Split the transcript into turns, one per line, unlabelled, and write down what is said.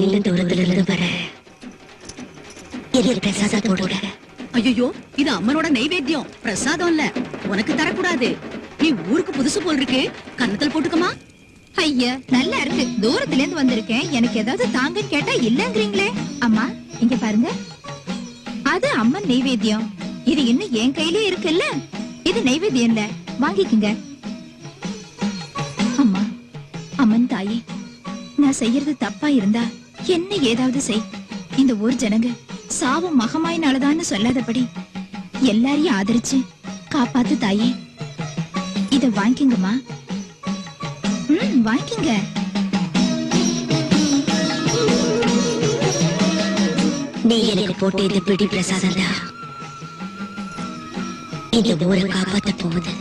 நீண்ட தூரத்துல இருந்து வர பிரசாதம் போடுங்க.
ஐயோ, இது அம்மனோட நைவேத்தியம், பிரசாதம் இல்ல. உனக்கு தரக்கூடாது. நீ ஊருக்கு புதுசு போல் இருக்கு, கன்னத்துல போட்டுக்கமா.
ஐயா, நல்லா இருக்கு. தூரத்துல இருந்து வந்திருக்கேன், எனக்கு ஏதாவது தாங்கன்னு கேட்டா இல்லங்கறீங்களே. அம்மா இங்க பாருங்க, அது அம்மன் நைவேத்தியம். இது இன்னும் என் கையிலே இருக்குல்ல. இது நைவேத்தியம் இல்ல, வாங்கிக்குங்க. அம்மா, அம்மன் தாயே, நான் செய்யறது தப்பா இருந்தா என்ன ஏதாவது செய். இந்த ஊர் ஜனங்க சாவும் மகமாயினாலதான்னு சொல்லாதபடி எல்லாரையும் ஆதரிச்சு காப்பாத்து தாயே. இத வாங்கிங்கம்மா. வாங்கிங்க.
நீ எனக்கு போட்டு இந்த பிடி பிரசாதம் தான் இந்த ஊரை காப்பாத்த போகுது.